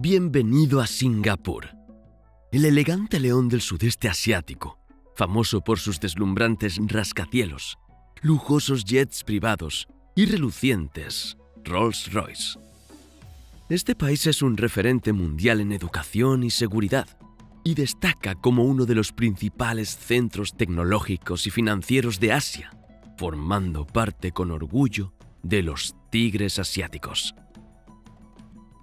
Bienvenido a Singapur, el elegante león del sudeste asiático, famoso por sus deslumbrantes rascacielos, lujosos jets privados y relucientes Rolls-Royce. Este país es un referente mundial en educación y seguridad y destaca como uno de los principales centros tecnológicos y financieros de Asia, formando parte con orgullo de los tigres asiáticos.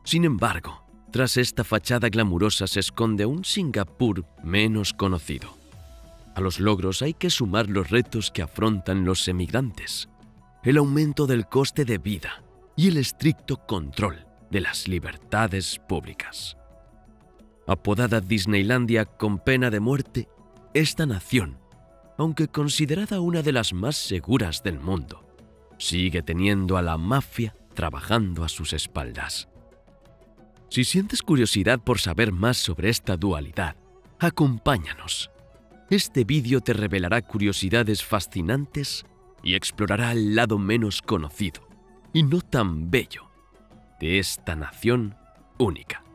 Sin embargo, tras esta fachada glamurosa se esconde un Singapur menos conocido. A los logros hay que sumar los retos que afrontan los emigrantes, el aumento del coste de vida y el estricto control de las libertades públicas. Apodada Disneylandia con pena de muerte, esta nación, aunque considerada una de las más seguras del mundo, sigue teniendo a la mafia trabajando a sus espaldas. Si sientes curiosidad por saber más sobre esta dualidad, acompáñanos. Este vídeo te revelará curiosidades fascinantes y explorará el lado menos conocido y no tan bello de esta nación única.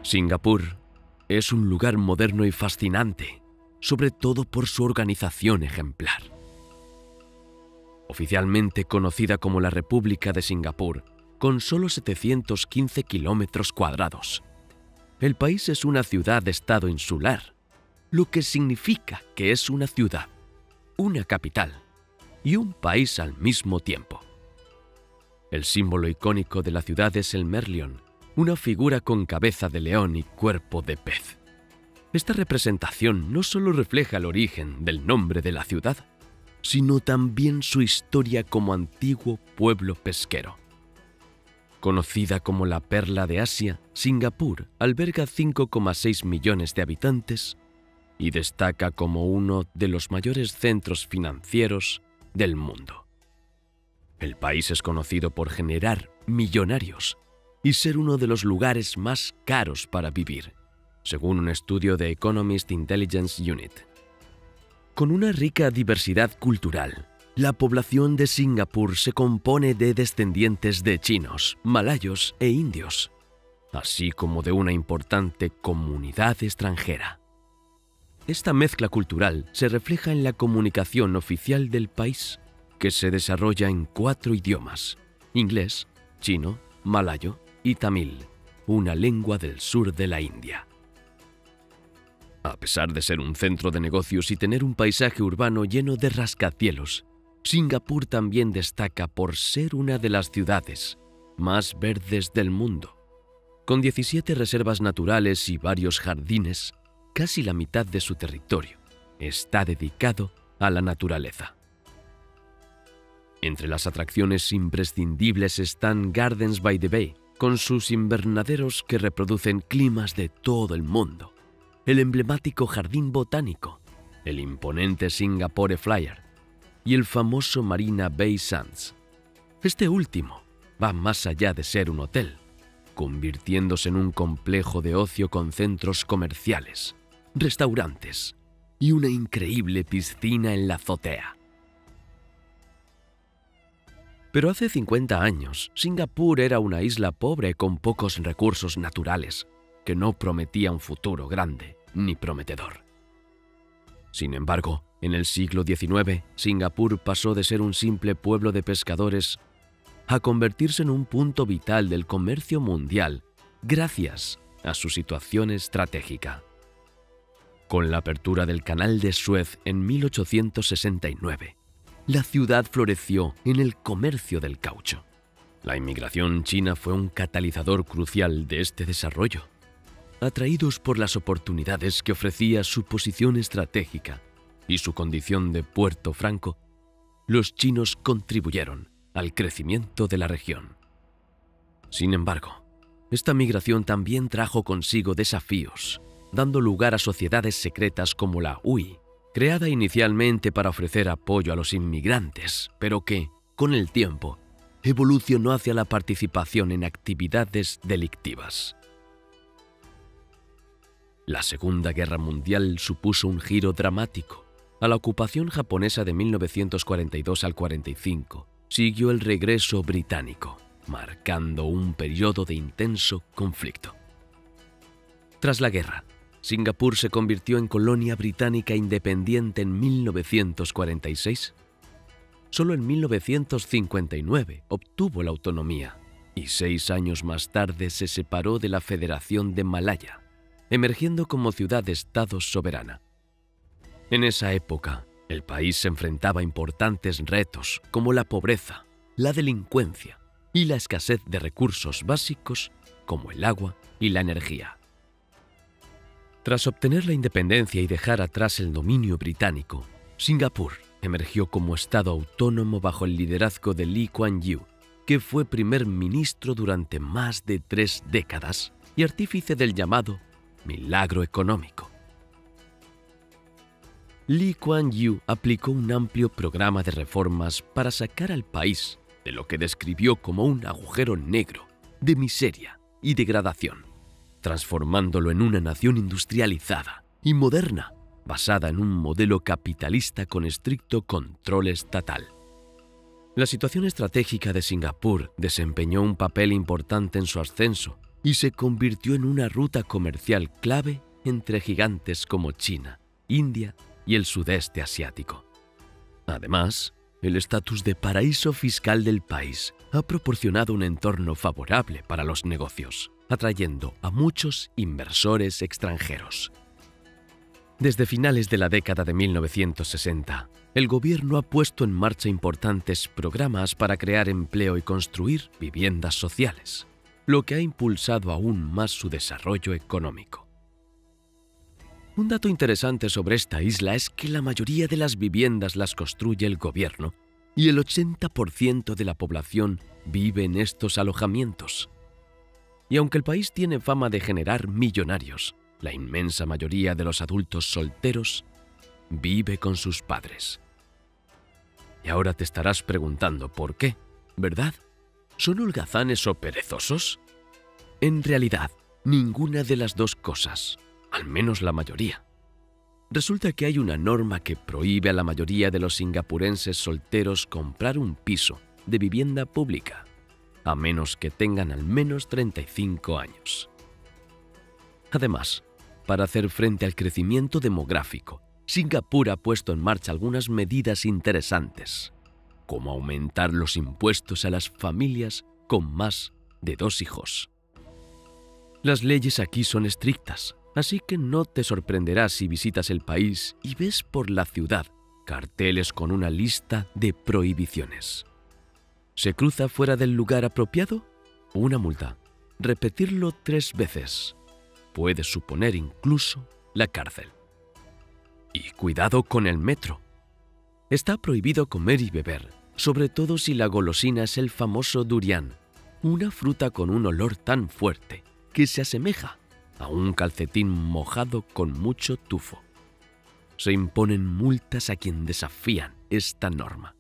Singapur es un lugar moderno y fascinante, sobre todo por su organización ejemplar. Oficialmente conocida como la República de Singapur, con solo 715 kilómetros cuadrados. El país es una ciudad-estado insular, lo que significa que es una ciudad, una capital y un país al mismo tiempo. El símbolo icónico de la ciudad es el Merlion, una figura con cabeza de león y cuerpo de pez. Esta representación no solo refleja el origen del nombre de la ciudad, sino también su historia como antiguo pueblo pesquero. Conocida como la Perla de Asia, Singapur alberga 5,6 millones de habitantes y destaca como uno de los mayores centros financieros del mundo. El país es conocido por generar millonarios y ser uno de los lugares más caros para vivir, según un estudio de Economist Intelligence Unit. Con una rica diversidad cultural, la población de Singapur se compone de descendientes de chinos, malayos e indios, así como de una importante comunidad extranjera. Esta mezcla cultural se refleja en la comunicación oficial del país, que se desarrolla en 4 idiomas: inglés, chino, malayo y tamil, una lengua del sur de la India. A pesar de ser un centro de negocios y tener un paisaje urbano lleno de rascacielos, Singapur también destaca por ser una de las ciudades más verdes del mundo. Con 17 reservas naturales y varios jardines, casi la mitad de su territorio está dedicado a la naturaleza. Entre las atracciones imprescindibles están Gardens by the Bay, con sus invernaderos que reproducen climas de todo el mundo, el emblemático Jardín Botánico, el imponente Singapore Flyer y el famoso Marina Bay Sands. Este último va más allá de ser un hotel, convirtiéndose en un complejo de ocio con centros comerciales, restaurantes y una increíble piscina en la azotea. Pero hace 50 años, Singapur era una isla pobre con pocos recursos naturales, que no prometía un futuro grande ni prometedor. Sin embargo, en el siglo XIX, Singapur pasó de ser un simple pueblo de pescadores a convertirse en un punto vital del comercio mundial gracias a su situación estratégica. Con la apertura del Canal de Suez en 1869, la ciudad floreció en el comercio del caucho. La inmigración china fue un catalizador crucial de este desarrollo. Atraídos por las oportunidades que ofrecía su posición estratégica y su condición de puerto franco, los chinos contribuyeron al crecimiento de la región. Sin embargo, esta migración también trajo consigo desafíos, dando lugar a sociedades secretas como la UI, creada inicialmente para ofrecer apoyo a los inmigrantes, pero que, con el tiempo, evolucionó hacia la participación en actividades delictivas. La Segunda Guerra Mundial supuso un giro dramático. A la ocupación japonesa de 1942 al 45 siguió el regreso británico, marcando un periodo de intenso conflicto. Tras la guerra, Singapur se convirtió en colonia británica independiente en 1946. Solo en 1959 obtuvo la autonomía y 6 años más tarde se separó de la Federación de Malaya, emergiendo como ciudad-estado soberana. En esa época, el país se enfrentaba a importantes retos como la pobreza, la delincuencia y la escasez de recursos básicos como el agua y la energía. Tras obtener la independencia y dejar atrás el dominio británico, Singapur emergió como estado autónomo bajo el liderazgo de Lee Kuan Yew, que fue primer ministro durante más de 3 décadas y artífice del llamado milagro económico. Lee Kuan Yew aplicó un amplio programa de reformas para sacar al país de lo que describió como un agujero negro de miseria y degradación, transformándolo en una nación industrializada y moderna, basada en un modelo capitalista con estricto control estatal. La situación estratégica de Singapur desempeñó un papel importante en su ascenso y se convirtió en una ruta comercial clave entre gigantes como China, India y el sudeste asiático. Además, el estatus de paraíso fiscal del país ha proporcionado un entorno favorable para los negocios, atrayendo a muchos inversores extranjeros. Desde finales de la década de 1960, el gobierno ha puesto en marcha importantes programas para crear empleo y construir viviendas sociales, lo que ha impulsado aún más su desarrollo económico. Un dato interesante sobre esta isla es que la mayoría de las viviendas las construye el gobierno y el 80% de la población vive en estos alojamientos. Y aunque el país tiene fama de generar millonarios, la inmensa mayoría de los adultos solteros vive con sus padres. Y ahora te estarás preguntando por qué, ¿verdad? ¿Son holgazanes o perezosos? En realidad, ninguna de las dos cosas, al menos la mayoría. Resulta que hay una norma que prohíbe a la mayoría de los singapurenses solteros comprar un piso de vivienda pública, a menos que tengan al menos 35 años. Además, para hacer frente al crecimiento demográfico, Singapur ha puesto en marcha algunas medidas interesantes, como aumentar los impuestos a las familias con más de 2 hijos. Las leyes aquí son estrictas, así que no te sorprenderás si visitas el país y ves por la ciudad carteles con una lista de prohibiciones. ¿Se cruza fuera del lugar apropiado? Una multa. Repetirlo 3 veces puede suponer incluso la cárcel. Y cuidado con el metro. Está prohibido comer y beber, sobre todo si la golosina es el famoso durian, una fruta con un olor tan fuerte que se asemeja a un calcetín mojado con mucho tufo. Se imponen multas a quien desafían esta norma.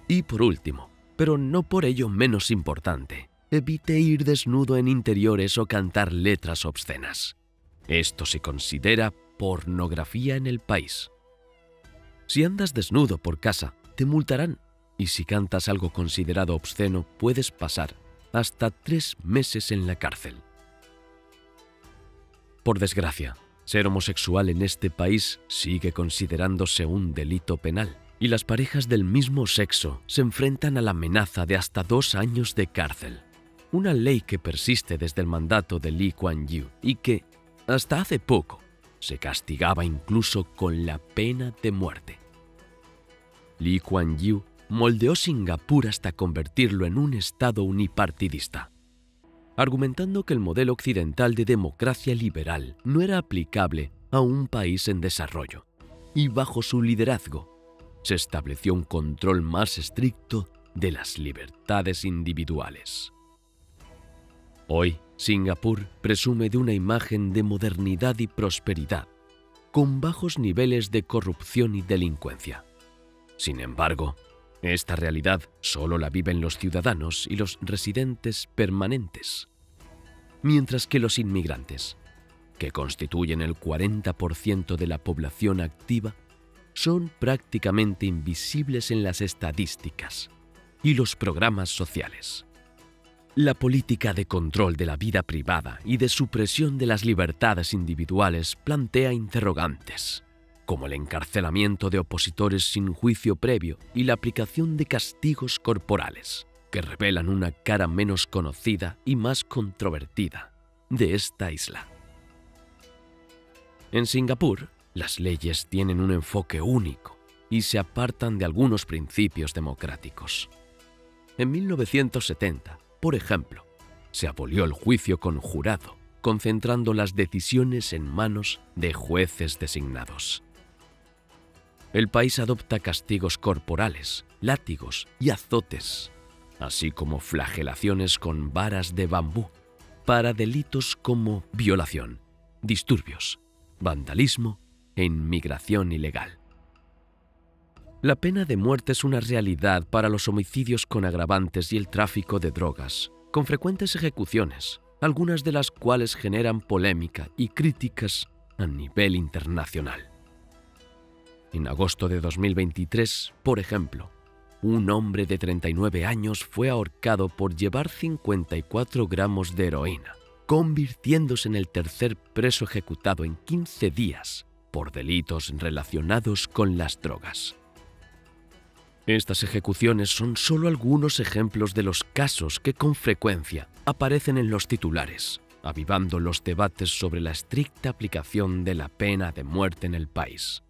Y por último, pero no por ello menos importante, evite ir desnudo en interiores o cantar letras obscenas. Esto se considera pornografía en el país. Si andas desnudo por casa, te multarán, y si cantas algo considerado obsceno, puedes pasar hasta 3 meses en la cárcel. Por desgracia, ser homosexual en este país sigue considerándose un delito penal, y las parejas del mismo sexo se enfrentan a la amenaza de hasta 2 años de cárcel. Una ley que persiste desde el mandato de Lee Kuan Yew y que, hasta hace poco, se castigaba incluso con la pena de muerte. Lee Kuan Yew moldeó Singapur hasta convertirlo en un estado unipartidista, argumentando que el modelo occidental de democracia liberal no era aplicable a un país en desarrollo, y bajo su liderazgo se estableció un control más estricto de las libertades individuales. Hoy, Singapur presume de una imagen de modernidad y prosperidad, con bajos niveles de corrupción y delincuencia. Sin embargo, esta realidad solo la viven los ciudadanos y los residentes permanentes, mientras que los inmigrantes, que constituyen el 40% de la población activa, son prácticamente invisibles en las estadísticas y los programas sociales. La política de control de la vida privada y de supresión de las libertades individuales plantea interrogantes, como el encarcelamiento de opositores sin juicio previo y la aplicación de castigos corporales, que revelan una cara menos conocida y más controvertida de esta isla. En Singapur, las leyes tienen un enfoque único y se apartan de algunos principios democráticos. En 1970, por ejemplo, se abolió el juicio conjurado, concentrando las decisiones en manos de jueces designados. El país adopta castigos corporales, látigos y azotes, así como flagelaciones con varas de bambú para delitos como violación, disturbios, vandalismo e inmigración ilegal. La pena de muerte es una realidad para los homicidios con agravantes y el tráfico de drogas, con frecuentes ejecuciones, algunas de las cuales generan polémica y críticas a nivel internacional. En agosto de 2023, por ejemplo, un hombre de 39 años fue ahorcado por llevar 54 gramos de heroína, convirtiéndose en el tercer preso ejecutado en 15 días por delitos relacionados con las drogas. Estas ejecuciones son solo algunos ejemplos de los casos que con frecuencia aparecen en los titulares, avivando los debates sobre la estricta aplicación de la pena de muerte en el país.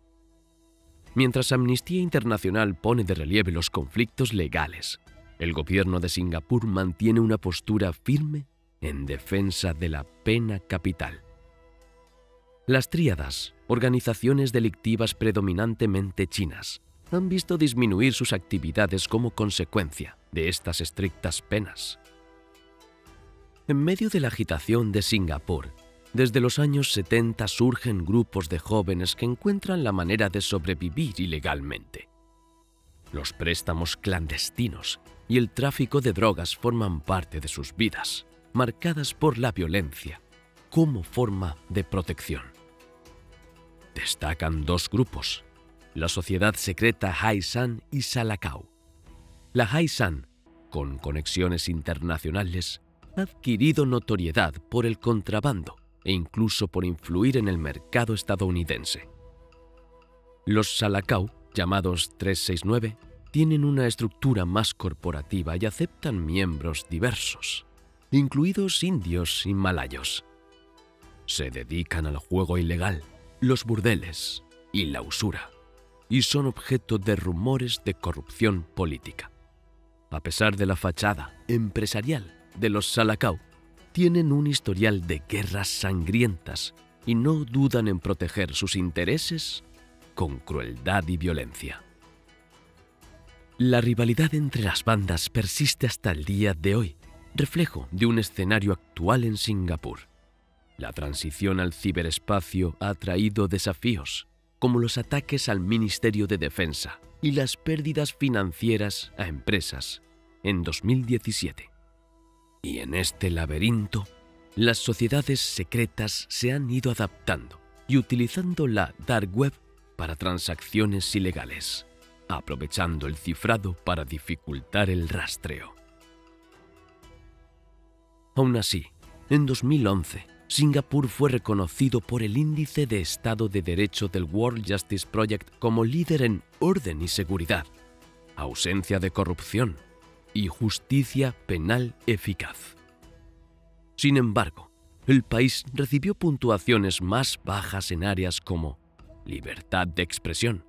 Mientras Amnistía Internacional pone de relieve los conflictos legales, el gobierno de Singapur mantiene una postura firme en defensa de la pena capital. Las tríadas, organizaciones delictivas predominantemente chinas, han visto disminuir sus actividades como consecuencia de estas estrictas penas. En medio de la agitación de Singapur, desde los años 70 surgen grupos de jóvenes que encuentran la manera de sobrevivir ilegalmente. Los préstamos clandestinos y el tráfico de drogas forman parte de sus vidas, marcadas por la violencia como forma de protección. Destacan dos grupos: la sociedad secreta Hai San y Salakau. La Hai San, con conexiones internacionales, ha adquirido notoriedad por el contrabando e incluso por influir en el mercado estadounidense. Los Salakau, llamados 369, tienen una estructura más corporativa y aceptan miembros diversos, incluidos indios y malayos. Se dedican al juego ilegal, los burdeles y la usura, y son objeto de rumores de corrupción política. A pesar de la fachada empresarial de los Salakau, tienen un historial de guerras sangrientas y no dudan en proteger sus intereses con crueldad y violencia. La rivalidad entre las bandas persiste hasta el día de hoy, reflejo de un escenario actual en Singapur. La transición al ciberespacio ha traído desafíos, como los ataques al Ministerio de Defensa y las pérdidas financieras a empresas en 2017. Y en este laberinto, las sociedades secretas se han ido adaptando y utilizando la dark web para transacciones ilegales, aprovechando el cifrado para dificultar el rastreo. Aún así, en 2011, Singapur fue reconocido por el Índice de Estado de Derecho del World Justice Project como líder en orden y seguridad, ausencia de corrupción y justicia penal eficaz. Sin embargo, el país recibió puntuaciones más bajas en áreas como libertad de expresión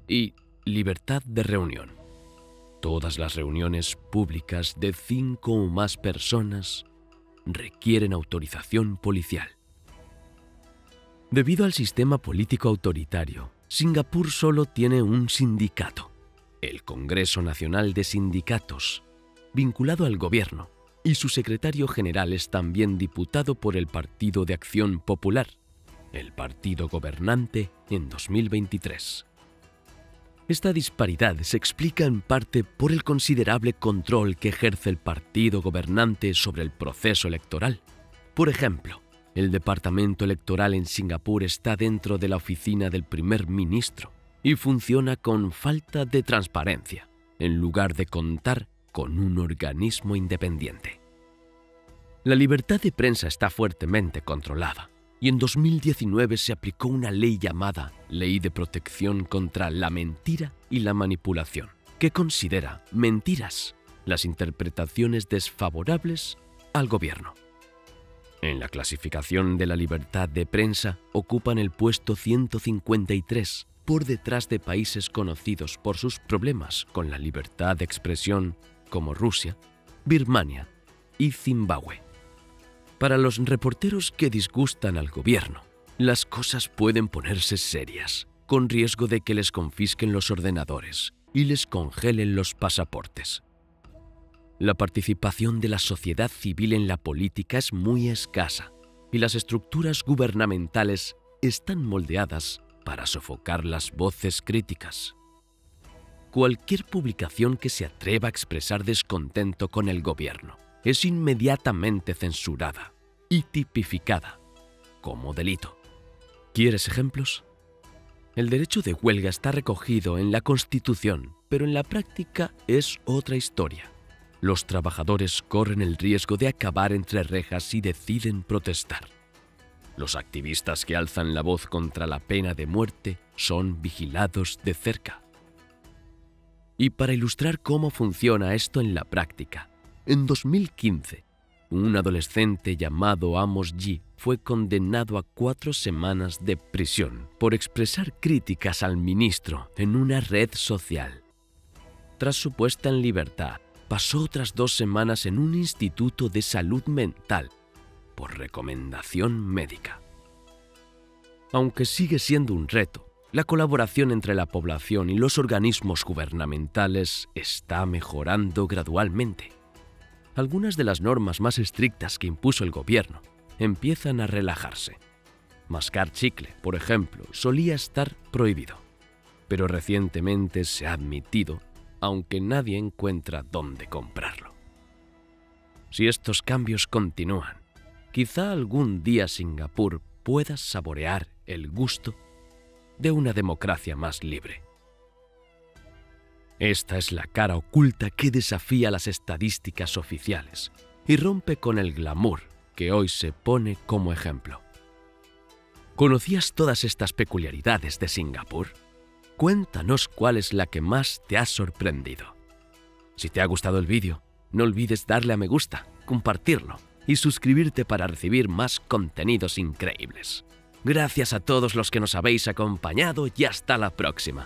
y libertad de reunión. Todas las reuniones públicas de 5 o más personas requieren autorización policial. Debido al sistema político autoritario, Singapur solo tiene un sindicato, el Congreso Nacional de Sindicatos, vinculado al gobierno, y su secretario general es también diputado por el Partido de Acción Popular, el partido gobernante en 2023. Esta disparidad se explica en parte por el considerable control que ejerce el partido gobernante sobre el proceso electoral. Por ejemplo, el departamento electoral en Singapur está dentro de la oficina del primer ministro y funciona con falta de transparencia, en lugar de contar con un organismo independiente. La libertad de prensa está fuertemente controlada y en 2019 se aplicó una ley llamada Ley de Protección contra la Mentira y la Manipulación, que considera mentiras las interpretaciones desfavorables al gobierno. En la clasificación de la libertad de prensa ocupan el puesto 153, por detrás de países conocidos por sus problemas con la libertad de expresión como Rusia, Birmania y Zimbabue. Para los reporteros que disgustan al gobierno, las cosas pueden ponerse serias, con riesgo de que les confisquen los ordenadores y les congelen los pasaportes. La participación de la sociedad civil en la política es muy escasa y las estructuras gubernamentales están moldeadas para sofocar las voces críticas. Cualquier publicación que se atreva a expresar descontento con el gobierno es inmediatamente censurada y tipificada como delito. ¿Quieres ejemplos? El derecho de huelga está recogido en la Constitución, pero en la práctica es otra historia. Los trabajadores corren el riesgo de acabar entre rejas si deciden protestar. Los activistas que alzan la voz contra la pena de muerte son vigilados de cerca. Y para ilustrar cómo funciona esto en la práctica, en 2015, un adolescente llamado Amos Yee fue condenado a 4 semanas de prisión por expresar críticas al ministro en una red social. Tras su puesta en libertad, pasó otras 2 semanas en un instituto de salud mental por recomendación médica. Aunque sigue siendo un reto, la colaboración entre la población y los organismos gubernamentales está mejorando gradualmente. Algunas de las normas más estrictas que impuso el gobierno empiezan a relajarse. Mascar chicle, por ejemplo, solía estar prohibido, pero recientemente se ha admitido, aunque nadie encuentra dónde comprarlo. Si estos cambios continúan, quizá algún día Singapur pueda saborear el gusto de una democracia más libre. Esta es la cara oculta que desafía las estadísticas oficiales y rompe con el glamour que hoy se pone como ejemplo. ¿Conocías todas estas peculiaridades de Singapur? Cuéntanos cuál es la que más te ha sorprendido. Si te ha gustado el vídeo, no olvides darle a me gusta, compartirlo y suscribirte para recibir más contenidos increíbles. Gracias a todos los que nos habéis acompañado y hasta la próxima.